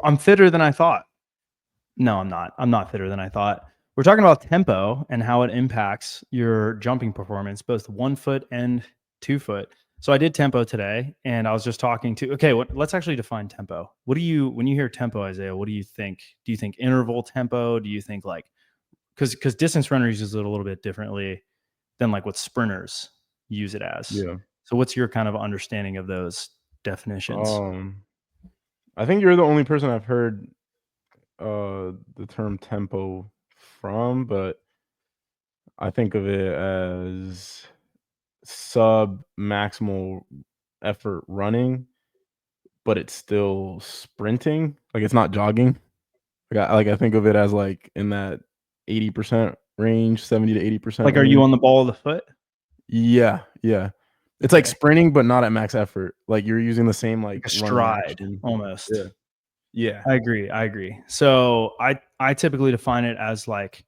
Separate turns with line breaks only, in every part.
I'm fitter than I thought. No, I'm not. I'm not fitter than I thought. We're talking about tempo and how it impacts your jumping performance, both 1 foot and 2 foot. So I did tempo today, and I was just talking to. Okay, let's actually define tempo. What do you, when you hear tempo, Isaiah? What do you think? Do you think interval tempo? Do you think like, because distance runners use it a little bit differently than like what sprinters use it as.
Yeah.
So what's your kind of understanding of those definitions?
I think you're the only person I've heard the term tempo from, but I think of it as sub maximal effort running, but it's still sprinting. Like it's not jogging. I think of it as like in that 80% range, 70 to 80%
Like, are you
range.
on the ball of the foot?
Yeah, yeah. It's like
Okay.
sprinting, but not at max effort. Like you're using the same
Like
like
a
running
stride
action.
almost.
Yeah. Yeah.
I agree. I agree. So I typically define it as like,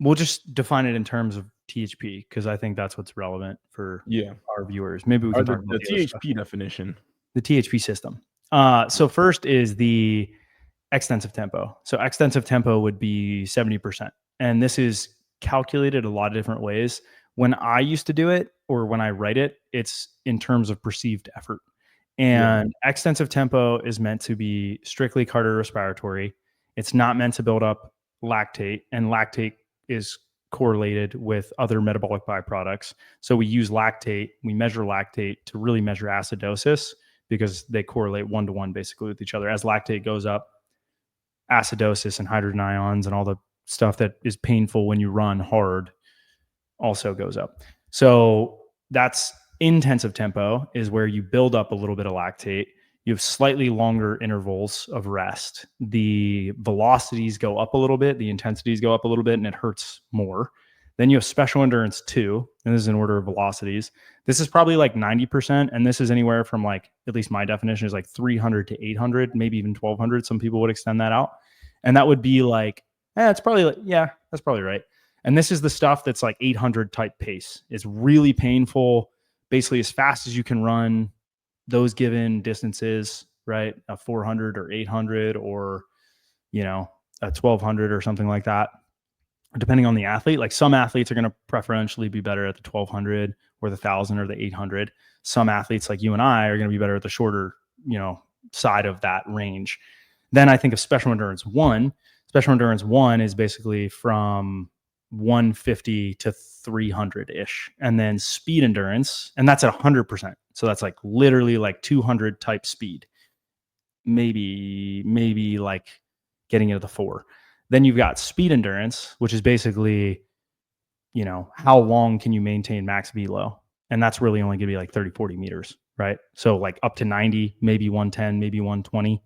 we'll just define it in terms of THP because I think that's what's relevant for
Yeah.
our viewers. Maybe we
Or
can
the
talk about
the
the other stuff.
THP definition.
The THP system. So first is the extensive tempo. So extensive tempo would be 70%. And this is calculated a lot of different ways. When I used to do it or when I write it, it's in terms of perceived effort.
Yeah.
And extensive tempo is meant to be strictly cardiorespiratory. It's not meant to build up lactate, and lactate is correlated with other metabolic byproducts. So we use lactate, we measure lactate to really measure acidosis because they correlate 1-to-1 basically with each other. As lactate goes up, acidosis and hydrogen ions and all the stuff that is painful when you run hard also goes up. So that's intensive tempo, is where you build up a little bit of lactate. You have slightly longer intervals of rest. The velocities go up a little bit, the intensities go up a little bit, and it hurts more. Then you have special endurance 2, and this is in order of velocities. This is probably like 90%, and this is anywhere from like, at least my definition is like 300 to 800, maybe even 1200. Some people would extend that out. And that would be like, it's probably like, yeah, that's probably right. And this is the stuff that's like 800 type pace. It's really painful, basically as fast as you can run those given distances, right? A 400 or 800 or, a 1200 or something like that, depending on the athlete. Like some athletes are going to preferentially be better at the 1200 or the 1000 or the 800. Some athletes like you and I are going to be better at the shorter, side of that range. Then I think of special endurance 1. Special endurance 1 is basically from 150 to 300 ish. And then speed endurance, and that's at 100%. So that's like literally like 200 type speed. Maybe like getting into the 4. Then you've got speed endurance, which is basically, how long can you maintain max velo? And that's really only going to be like 30, 40 meters, right? So like up to 90, maybe 110, maybe 120.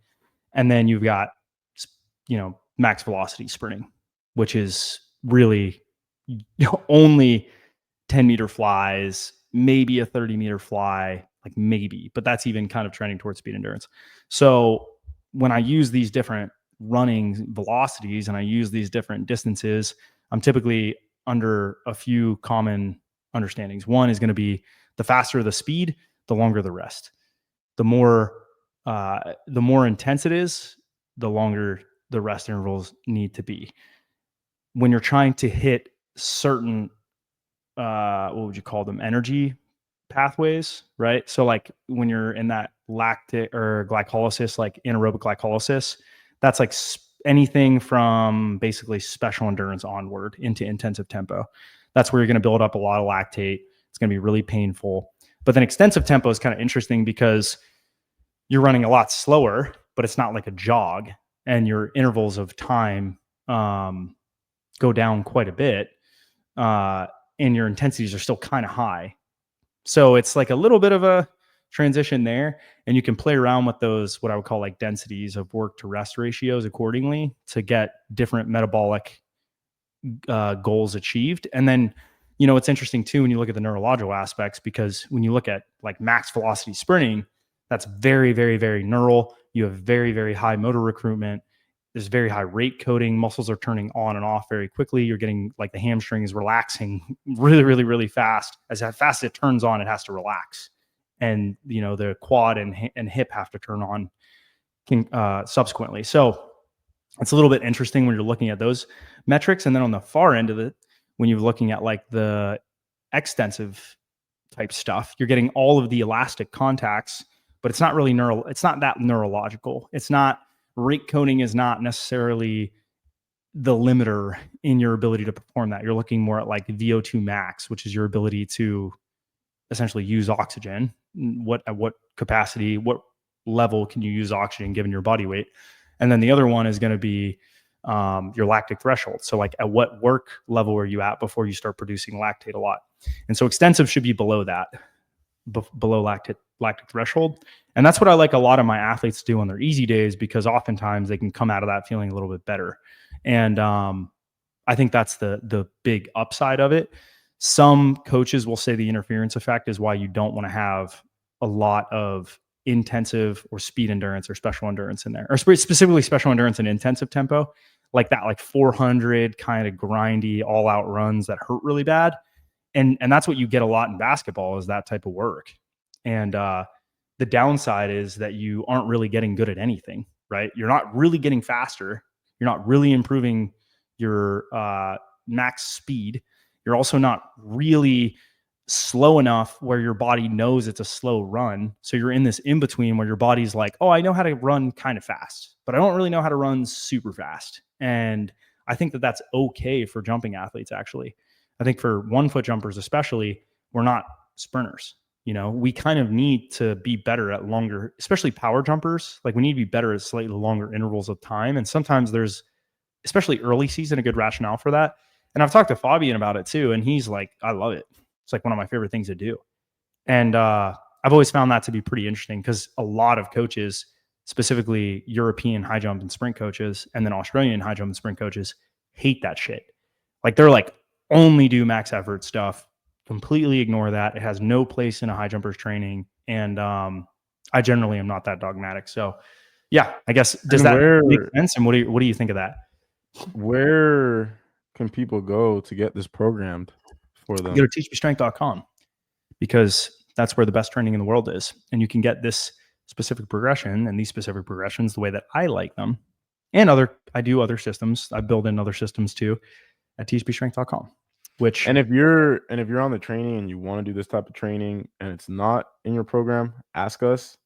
And then you've got, max velocity sprinting, which is really only 10-meter flies, maybe a 30-meter fly, like maybe, but that's even kind of trending towards speed endurance. So when I use these different running velocities and I use these different distances, I'm typically under a few common understandings. One is going to be the faster the speed, the longer the rest. The more intense it is, the longer the rest intervals need to be. When you're trying to hit certain, what would you call them? Energy pathways, right? So like when you're in that lactic or glycolysis, like anaerobic glycolysis, that's like anything from basically special endurance onward into intensive tempo. That's where you're going to build up a lot of lactate. It's going to be really painful. But then extensive tempo is kind of interesting because you're running a lot slower, but it's not like a jog, and your intervals of time go down quite a bit, and your intensities are still kind of high. So it's like a little bit of a transition there, and you can play around with those, what I would call like densities of work to rest ratios accordingly to get different metabolic goals achieved. And then, it's interesting too when you look at the neurological aspects, because when you look at like max velocity sprinting, that's very, very, very neural. You have very, very high motor recruitment. There's very high rate coding. Muscles are turning on and off very quickly. You're getting like the hamstring is relaxing really, really, really fast. As fast as it turns on, it has to relax. And, the quad and hip have to turn on subsequently. So it's a little bit interesting when you're looking at those metrics. And then on the far end of it, when you're looking at like the extensive type stuff, you're getting all of the elastic contacts, but it's not really it's not that neurological. It's not, rate coding is not necessarily the limiter in your ability to perform that. You're looking more at like VO2 max, which is your ability to essentially use oxygen. At what capacity, what level can you use oxygen given your body weight? And then the other one is going to be your lactic threshold. So like at what work level are you at before you start producing lactate a lot? And so extensive should be below that, below lactic threshold. And that's what I like a lot of my athletes do on their easy days, because oftentimes they can come out of that feeling a little bit better. And I think that's the big upside of it. Some coaches will say the interference effect is why you don't want to have a lot of intensive or speed endurance or special endurance in there, or specifically special endurance and intensive tempo, like that, like 400 kind of grindy all out runs that hurt really bad. And that's what you get a lot in basketball, is that type of work. And the downside is that you aren't really getting good at anything, right? You're not really getting faster. You're not really improving your max speed. You're also not really slow enough where your body knows it's a slow run. So you're in this in between where your body's like, oh, I know how to run kind of fast, but I don't really know how to run super fast. And I think that that's okay for jumping athletes, actually. I think for 1 foot jumpers, especially, we're not sprinters. You know, we kind of need to be better at longer, especially power jumpers. Like we need to be better at slightly longer intervals of time. And sometimes there's, especially early season, a good rationale for that. And I've talked to Fabian about it too. And he's like, I love it. It's like one of my favorite things to do. And I've always found that to be pretty interesting, because a lot of coaches, specifically European high jump and sprint coaches, and then Australian high jump and sprint coaches, hate that shit. Like they're like, only do max effort stuff, completely ignore that. It has no place in a high jumpers training. And I generally am not that dogmatic. So yeah, I guess, does that make sense? And what do you think of that?
Where can people go to get this programmed for them?
Go to teachmestrength.com, because that's where the best training in the world is. And you can get this specific progression and these specific progressions the way that I like them. And I do other systems. I build in other systems too at teachmestrength.com.
And if you're on the training and you want to do this type of training and it's not in your program, ask us.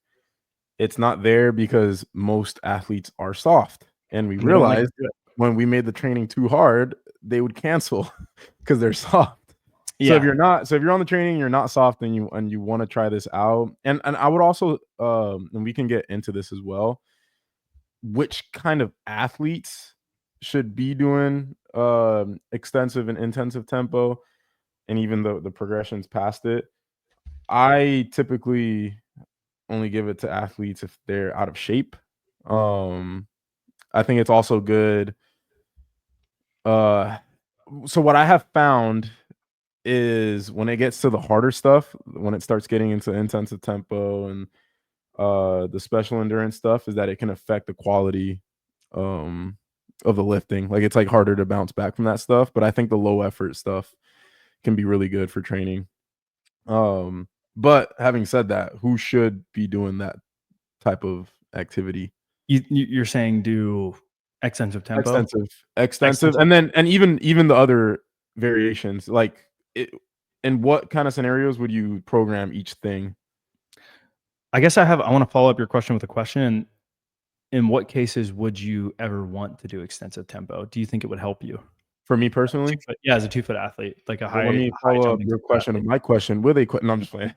It's not there because most athletes are soft, and we realized when we made the training too hard, they would cancel because they're soft. Yeah. So if you're on the training, you're not soft, and you want to try this out, and I would also and we can get into this as well, which kind of athletes should be doing extensive and intensive tempo, and even the progressions past it. I typically only give it to athletes if they're out of shape. I think it's also good. So what I have found is when it gets to the harder stuff, when it starts getting into intensive tempo and the special endurance stuff, is that it can affect the quality of the lifting. Like it's like harder to bounce back from that stuff. But I think the low effort stuff can be really good for training. But having said that, who should be doing that type of activity?
You're saying do extensive tempo,
extensive, and even the other variations. Like in what kind of scenarios would you program each thing?
I guess I want to follow up your question with a question. In what cases would you ever want to do extensive tempo? Do you think it would help you?
For me personally?
As a 2 foot athlete, like a high.
Let me follow up your question with my question. Will they quit? No, I'm just playing.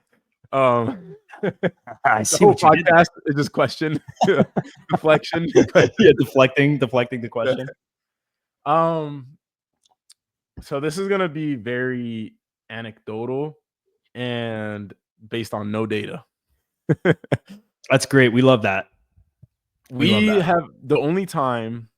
I see what you did.
Podcast is just question deflection.
Yeah, deflecting the question.
So this is gonna be very anecdotal and based on no data.
That's great. We love that.
We have the only time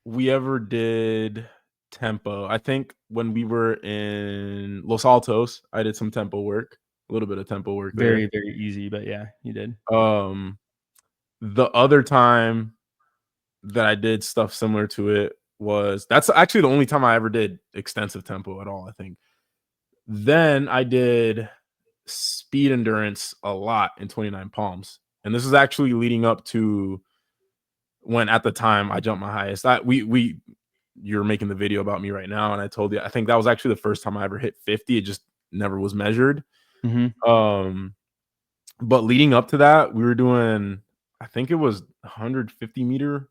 we ever did tempo, I think when we were in Los Altos, I did some tempo work, a little bit of tempo work there.
Very, very easy, but yeah, you did.
The other time that I did stuff similar to it that's actually the only time I ever did extensive tempo at all, I think. Then I did speed endurance a lot in 29 Palms. And this is actually leading up to when at the time I jumped my highest. You're making the video about me right now, and I told you I think that was actually the first time I ever hit 50. It just never was measured.
Mm-hmm.
But leading up to that, we were doing, I think it was 150-meter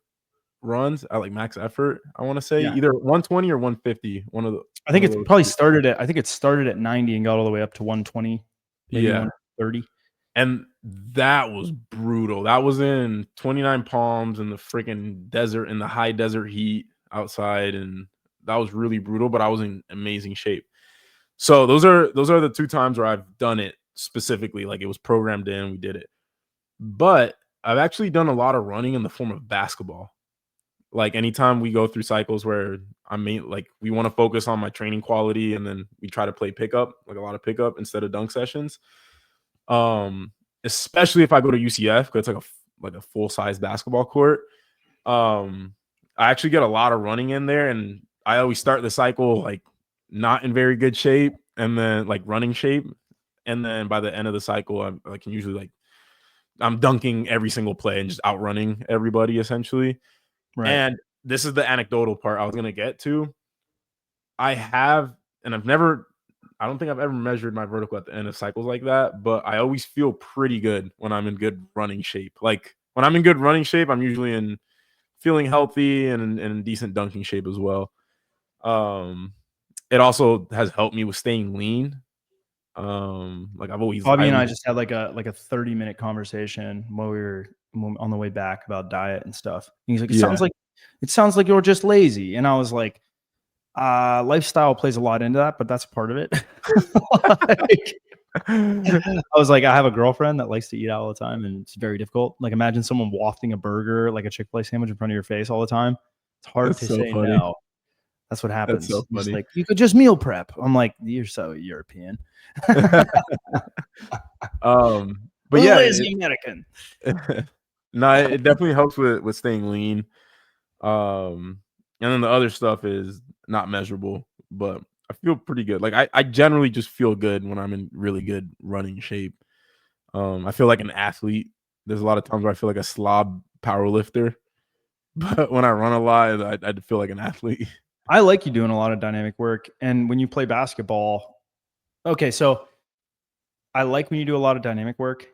runs at like max effort. I want to say
Yeah.
either 120 or 150.
I think
One of
it's
those
probably
two.
I think it started at 90 and got all the way up to 120, maybe
Yeah.
130.
And that was brutal. That was in 29 Palms in the freaking desert, in the high desert heat outside, and that was really brutal, but I was in amazing shape. So those are the two times where I've done it specifically, like it was programmed in, we did it. But I've actually done a lot of running in the form of basketball. Like anytime we go through cycles where like we want to focus on my training quality and then we try to play pickup, like a lot of pickup instead of dunk sessions. Especially if I go to UCF, because it's like a full-size basketball court. I actually get a lot of running in there, and I always start the cycle like not in very good shape, and then like running shape, and then by the end of the cycle, I can usually like I'm dunking every single play and just outrunning everybody essentially.
Right.
And this is the anecdotal part I was gonna get to. I have, and I don't think I've ever measured my vertical at the end of cycles like that, but I always feel pretty good when I'm in good running shape. Like when I'm in good running shape, I'm usually in feeling healthy and in decent dunking shape as well. Um, it also has helped me with staying lean. Like
Bobby and I just had like a 30-minute conversation while we were on the way back about diet and stuff. And he's like,
yeah,
it sounds like you're just lazy. And I was like, lifestyle plays a lot into that, but that's part of it. Like, I was like, I have a girlfriend that likes to eat out all the time, and it's very difficult. Like, imagine someone wafting a burger, like a Chick-fil-A sandwich, in front of your face all the time. It's hard
that's
to
so
say
funny.
no. That's what
That's
happens.
so
Just
funny.
like, you could just meal prep. I'm like, you're so European.
But yeah,
Lazy American.
no, it definitely helps with staying lean. And then the other stuff is not measurable, but I feel pretty good. Like I generally just feel good when I'm in really good running shape. I feel like an athlete. There's a lot of times where I feel like a slob power lifter, but when I run a lot, I feel like an athlete.
I like you doing a lot of dynamic work. And when you play basketball, okay, so I like when you do a lot of dynamic work,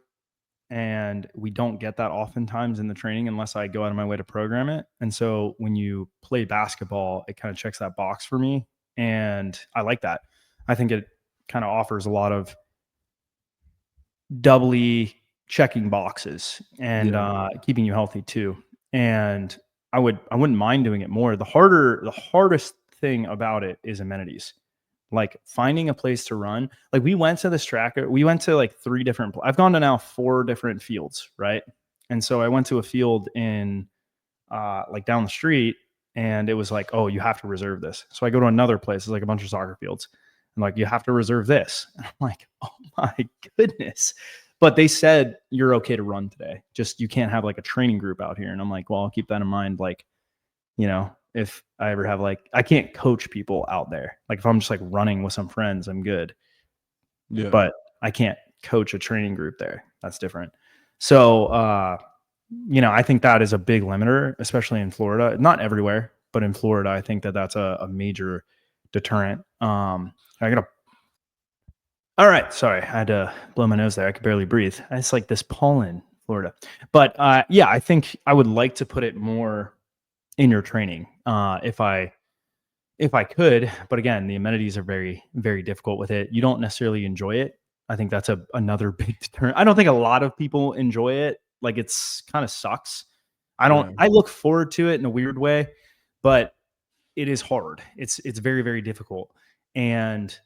and we don't get that oftentimes in the training unless I go out of my way to program it. And so when you play basketball, it kind of checks that box for me. And I like that. I think it kind of offers a lot of doubly checking boxes and
Yeah,
keeping you healthy too. And I wouldn't mind doing it more. The hardest thing about it is amenities. Like finding a place to run. Like we went to this tracker. We went to like 3 different. I've gone to now 4 different fields, right? And so I went to a field in like down the street, and it was like, oh, you have to reserve this. So I go to another place. It's like a bunch of soccer fields. And like, you have to reserve this. And I'm like, oh my goodness. But they said you're okay to run today. Just you can't have like a training group out here. And I'm like, well, I'll keep that in mind. Like, if I ever have like, I can't coach people out there. Like if I'm just like running with some friends, I'm good.
yeah,
But I can't coach a training group there. That's different. So, I think that is a big limiter, especially in Florida. Not everywhere, but in Florida, I think that that's a major deterrent. I gotta. All right, sorry, I had to blow my nose there. I could barely breathe. It's like this pollen, Florida. But yeah, I think I would like to put it more in your training, if I could. But again, the amenities are very, very difficult with it. You don't necessarily enjoy it. I think that's another big deterrent. I don't think a lot of people enjoy it. Like it's kind of sucks.
yeah,
I look forward to it in a weird way, but it is hard. It's very, very difficult. And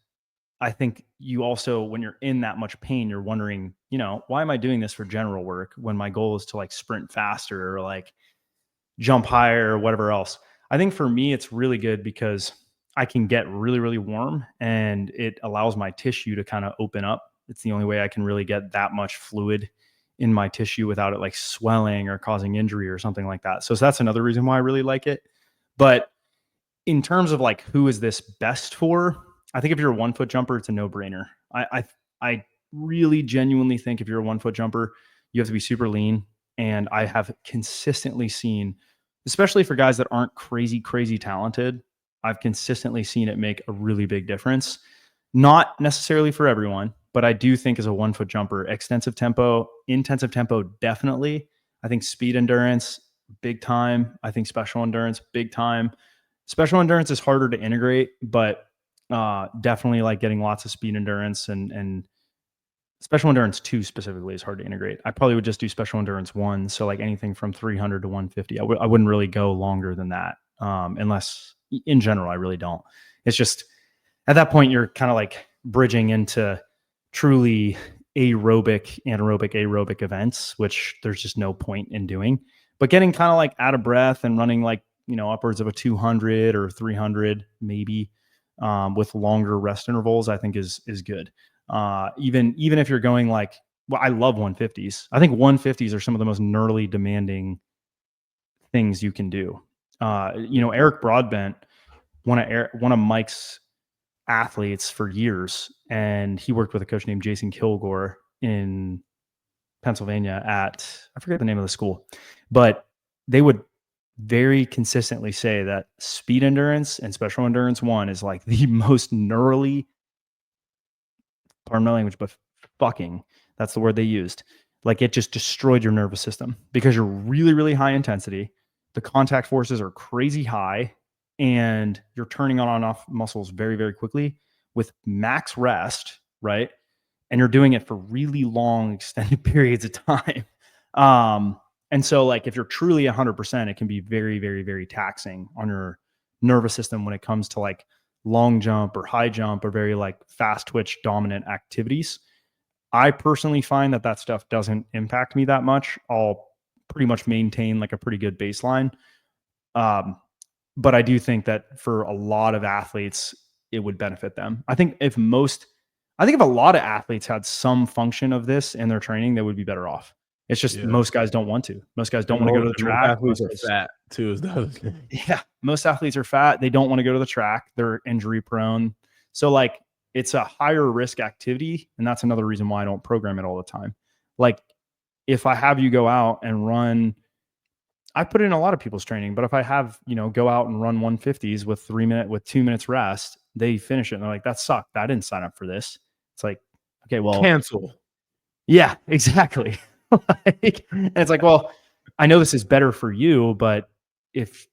I think you also, when you're in that much pain, you're wondering, why am I doing this for general work when my goal is to like sprint faster or like jump higher or whatever else. I think for me, it's really good because I can get really, really warm and it allows my tissue to kind of open up. It's the only way I can really get that much fluid in my tissue without it like swelling or causing injury or something like that. So that's another reason why I really like it. But in terms of like who is this best for, I think if you're a 1 foot jumper, it's a no brainer. I really genuinely think if you're a 1 foot jumper, You have to be super lean. And I have consistently seen, especially for guys that aren't crazy, crazy talented, I've consistently seen it make a really big difference. Not necessarily for everyone, but I do think as a 1 foot jumper, extensive tempo, intensive tempo, definitely. I think speed endurance, big time. I think special endurance, big time. Special endurance is harder to integrate, but definitely like getting lots of speed endurance and special endurance 2 specifically is hard to integrate. I probably would just do special endurance 1. So like anything from 300 to 150. I wouldn't really go longer than that unless in general, I really don't. It's just at that point, you're kind of like bridging into truly anaerobic events, which there's just no point in doing. But getting kind of like out of breath and running like, upwards of a 200 or 300 maybe with longer rest intervals, I think is good. Even if you're going like, well, I love 150s. I think 150s are some of the most neurally demanding things you can do. Eric Broadbent, one of Mike's athletes for years, and he worked with a coach named Jason Kilgore in Pennsylvania at, I forget the name of the school, but they would very consistently say that speed endurance and special endurance 1 is like the most neurally, pardon my language, but fucking, that's the word they used. Like it just destroyed your nervous system because you're really, really high intensity. The contact forces are crazy high and you're turning on and off muscles very, very quickly with max rest, right? And you're doing it for really long, extended periods of time. And so like if you're truly 100%, it can be very, very, very taxing on your nervous system when it comes to like long jump or high jump or very like fast twitch dominant activities. I personally find that stuff doesn't impact me that much. I'll pretty much maintain like a pretty good baseline. But I do think that for a lot of athletes, it would benefit them. I think if a lot of athletes had some function of this in their training, they would be better off. It's just
Yeah.
most guys don't want to. Most guys don't
And
want to go to the
most
track.
athletes are fat too, is the other thing.
Yeah, most athletes are fat. They don't want to go to the track. They're injury prone. So like it's a higher risk activity. And that's another reason why I don't program it all the time. Like if I have you go out and run, I put it in a lot of people's training, but if I have, go out and run 150s with 2 minutes rest, they finish it and they're like, that sucked. I didn't sign up for this. It's like, okay, well,
Cancel.
yeah, exactly. And it's like, well, I know this is better for you, but if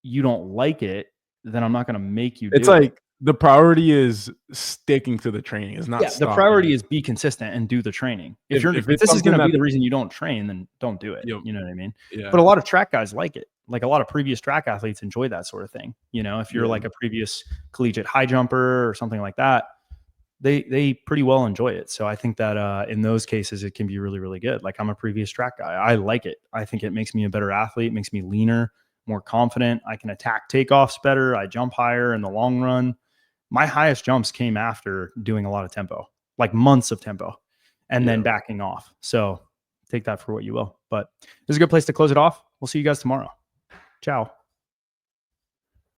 you don't like it, then I'm not going to make you do it.
It's like the priority is sticking to the training. It's not
Yeah, the priority is be consistent and do the training. If this is going to be the reason you don't train, then don't do it.
Yep.
You know what I mean?
Yeah.
But a lot of track guys like it. Like a lot of previous track athletes enjoy that sort of thing. If you're like a previous collegiate high jumper or something like that, they pretty well enjoy it. So I think that in those cases, it can be really, really good. Like I'm a previous track guy. I like it. I think it makes me a better athlete, makes me leaner, more confident. I can attack takeoffs better. I jump higher in the long run. My highest jumps came after doing a lot of tempo, like months of tempo and then backing off. So take that for what you will. But this is a good place to close it off. We'll see you guys tomorrow. Ciao.